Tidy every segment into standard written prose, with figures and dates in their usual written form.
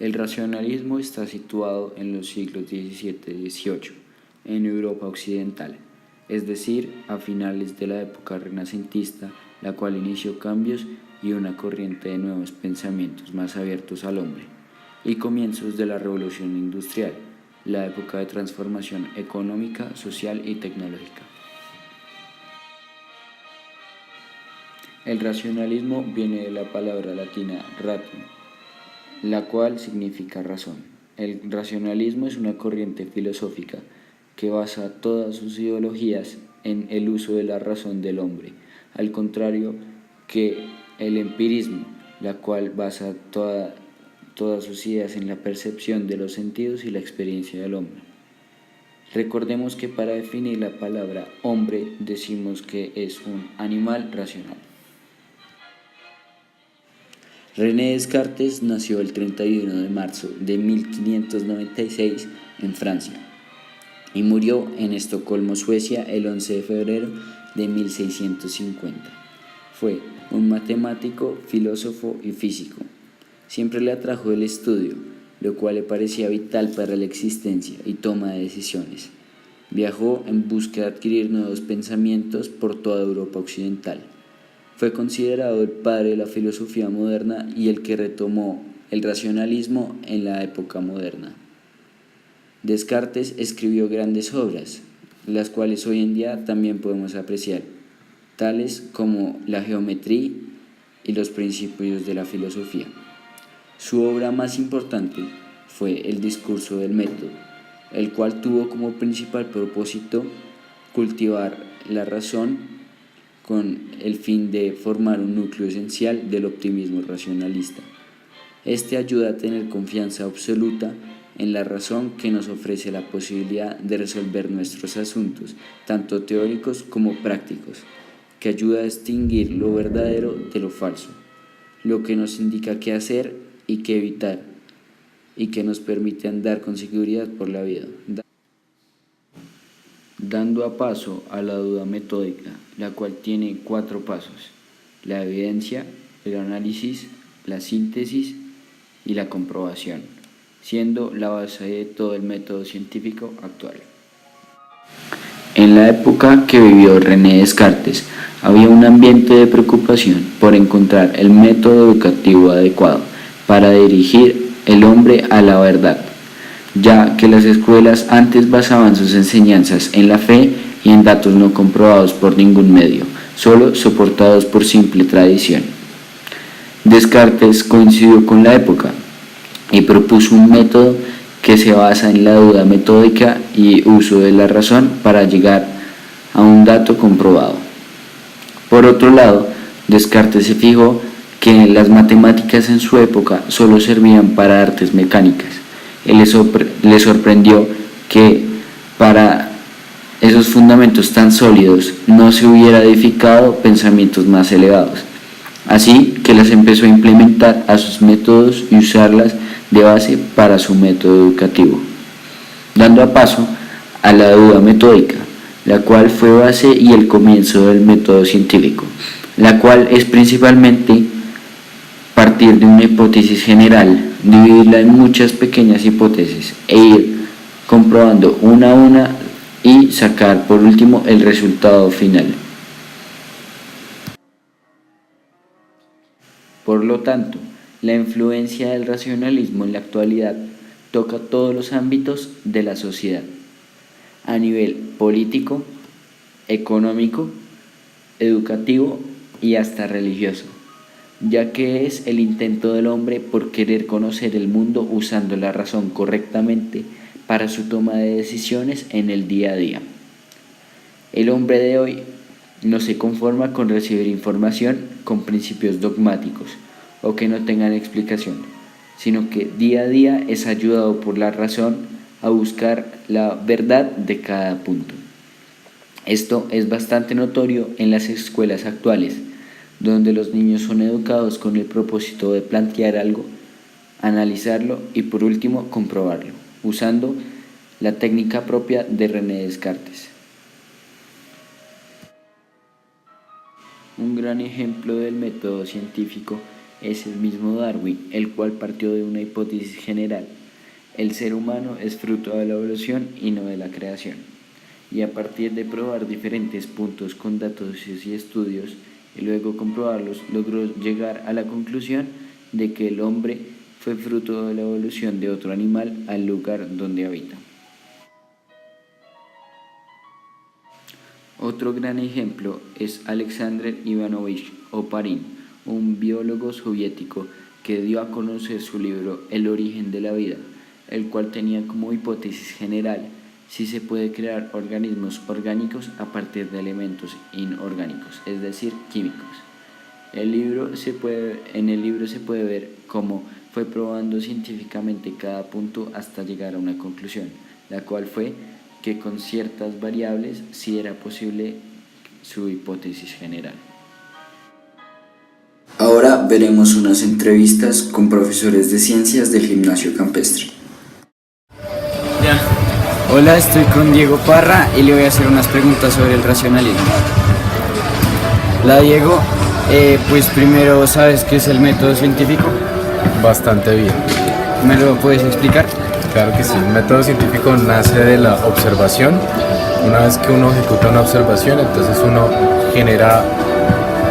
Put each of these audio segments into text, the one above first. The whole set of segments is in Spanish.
El racionalismo está situado en los siglos XVII y XVIII, en Europa occidental, es decir, a finales de la época renacentista, la cual inició cambios y una corriente de nuevos pensamientos más abiertos al hombre, y comienzos de la revolución industrial, la época de transformación económica, social y tecnológica. El racionalismo viene de la palabra latina ratio, la cual significa razón. El racionalismo es una corriente filosófica que basa todas sus ideologías en el uso de la razón del hombre, al contrario que el empirismo, la cual basa todas sus ideas en la percepción de los sentidos y la experiencia del hombre. Recordemos que para definir la palabra hombre decimos que es un animal racional. René Descartes nació el 31 de marzo de 1596 en Francia y murió en Estocolmo, Suecia, el 11 de febrero de 1650. Fue un matemático, filósofo y físico. Siempre le atrajo el estudio, lo cual le parecía vital para la existencia y toma de decisiones. Viajó en busca de adquirir nuevos pensamientos por toda Europa occidental. Fue considerado el padre de la filosofía moderna y el que retomó el racionalismo en la época moderna. Descartes escribió grandes obras, las cuales hoy en día también podemos apreciar, tales como la geometría y los principios de la filosofía. Su obra más importante fue el Discurso del Método, el cual tuvo como principal propósito cultivar la razón con el fin de formar un núcleo esencial del optimismo racionalista. Este ayuda a tener confianza absoluta en la razón que nos ofrece la posibilidad de resolver nuestros asuntos, tanto teóricos como prácticos, que ayuda a distinguir lo verdadero de lo falso, lo que nos indica qué hacer y qué evitar, y que nos permite andar con seguridad por la vida. Dando a paso a la duda metódica, la cual tiene 4 pasos: la evidencia, el análisis, la síntesis y la comprobación, siendo la base de todo el método científico actual. En la época que vivió René Descartes, había un ambiente de preocupación por encontrar el método educativo adecuado para dirigir el hombre a la verdad, ya que las escuelas antes basaban sus enseñanzas en la fe y en datos no comprobados por ningún medio, solo soportados por simple tradición. Descartes coincidió con la época y propuso un método que se basa en la duda metódica y uso de la razón para llegar a un dato comprobado. Por otro lado, Descartes se fijó que las matemáticas en su época solo servían para artes mecánicas. Él le sorprendió que para esos fundamentos tan sólidos no se hubiera edificado pensamientos más elevados. Así que las empezó a implementar a sus métodos y usarlas de base para su método educativo, dando a paso a la duda metódica, la cual fue base y el comienzo del método científico, la cual es principalmente partir de una hipótesis general, dividirla en muchas pequeñas hipótesis e ir comprobando una a una y sacar por último el resultado final. Por lo tanto, la influencia del racionalismo en la actualidad toca todos los ámbitos de la sociedad, a nivel político, económico, educativo y hasta religioso, ya que es el intento del hombre por querer conocer el mundo usando la razón correctamente para su toma de decisiones en el día a día. El hombre de hoy no se conforma con recibir información con principios dogmáticos o que no tengan explicación, sino que día a día es ayudado por la razón a buscar la verdad de cada punto. Esto es bastante notorio en las escuelas actuales, donde los niños son educados con el propósito de plantear algo, analizarlo y por último comprobarlo, usando la técnica propia de René Descartes. Un gran ejemplo del método científico es el mismo Darwin, el cual partió de una hipótesis general: el ser humano es fruto de la evolución y no de la creación. Y a partir de probar diferentes puntos con datos y estudios, y luego comprobarlos, logró llegar a la conclusión de que el hombre fue fruto de la evolución de otro animal al lugar donde habita. Otro gran ejemplo es Alexander Ivanovich Oparin, un biólogo soviético que dio a conocer su libro El origen de la vida, el cual tenía como hipótesis general si se puede crear organismos orgánicos a partir de elementos inorgánicos, es decir, químicos. En el libro se puede ver cómo fue probando científicamente cada punto hasta llegar a una conclusión, la cual fue que con ciertas variables sí era posible su hipótesis general. Ahora veremos unas entrevistas con profesores de ciencias del Gimnasio Campestre. Hola, estoy con Diego Parra y le voy a hacer unas preguntas sobre el racionalismo. Hola Diego, pues primero, ¿sabes qué es el método científico? Bastante bien. ¿Me lo puedes explicar? Claro que sí. El método científico nace de la observación. Una vez que uno ejecuta una observación, entonces uno genera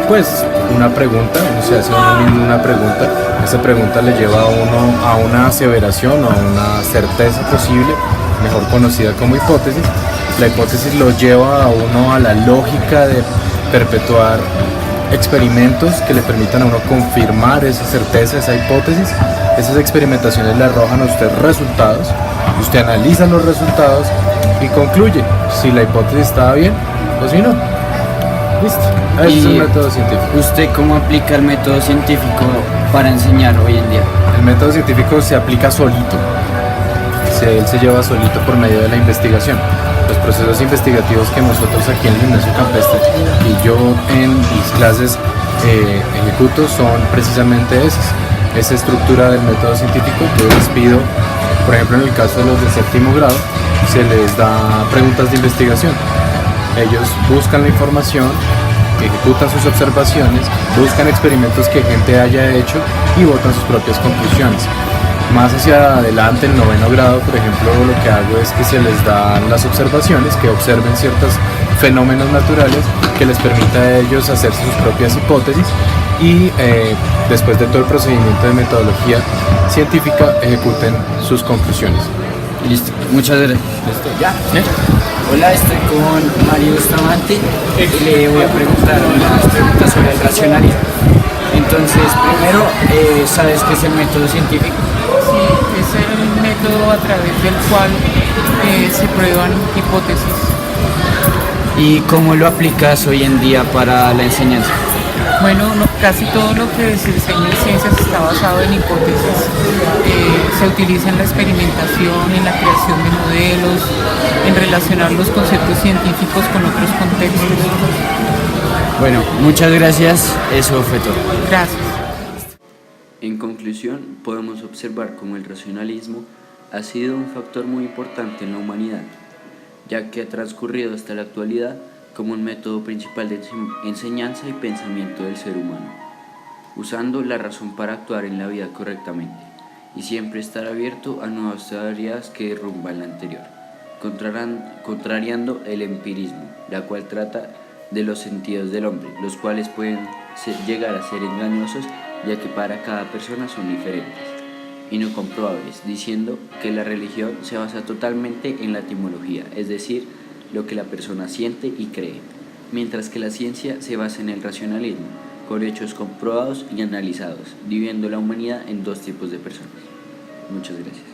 pues una pregunta, uno se hace a uno mismo una pregunta. Esa pregunta le lleva a uno a una aseveración o a una certeza posible, mejor conocida como hipótesis. La hipótesis lo lleva a uno a la lógica de perpetuar experimentos que le permitan a uno confirmar esa certeza, esa hipótesis. Esas experimentaciones le arrojan a usted resultados, usted analiza los resultados y concluye si la hipótesis estaba bien o si no. Listo. Ese es un método científico. ¿Usted cómo aplica el método científico para enseñar hoy en día? El método científico se aplica solito. Él se lleva solito por medio de la investigación. Los procesos investigativos que nosotros aquí en el Gimnasio Campestre y yo en mis clases ejecuto son precisamente esas. Esa estructura del método científico. Yo les pido, por ejemplo en el caso de los de séptimo grado, se les da preguntas de investigación. Ellos buscan la información, ejecutan sus observaciones, buscan experimentos que gente haya hecho y botan sus propias conclusiones. Más hacia adelante, en noveno grado, por ejemplo, lo que hago es que se les dan las observaciones, que observen ciertos fenómenos naturales que les permita a ellos hacerse sus propias hipótesis y después de todo el procedimiento de metodología científica ejecuten sus conclusiones. Listo, muchas gracias. ¿Listo? ¿Ya? Hola, estoy con Mario Bustamante y le voy a preguntar unas preguntas sobre el racionalismo. Entonces, primero, ¿sabes qué es el método científico? Sí, es el método a través del cual se prueban hipótesis. ¿Y cómo lo aplicas hoy en día para la enseñanza? Bueno, casi todo lo que se enseña en ciencias está basado en hipótesis. Se utiliza en la experimentación, en la creación de modelos, en relacionar los conceptos científicos con otros contextos. Bueno, muchas gracias. Eso fue todo. Gracias. En conclusión, podemos observar cómo el racionalismo ha sido un factor muy importante en la humanidad, ya que ha transcurrido hasta la actualidad como un método principal de enseñanza y pensamiento del ser humano, usando la razón para actuar en la vida correctamente y siempre estar abierto a nuevas teorías que derrumban la anterior, contrariando el empirismo, la cual trata de los sentidos del hombre, los cuales pueden llegar a ser engañosos, ya que para cada persona son diferentes y no comprobables, diciendo que la religión se basa totalmente en la etimología, es decir, lo que la persona siente y cree, mientras que la ciencia se basa en el racionalismo, con hechos comprobados y analizados, dividiendo la humanidad en dos tipos de personas. Muchas gracias.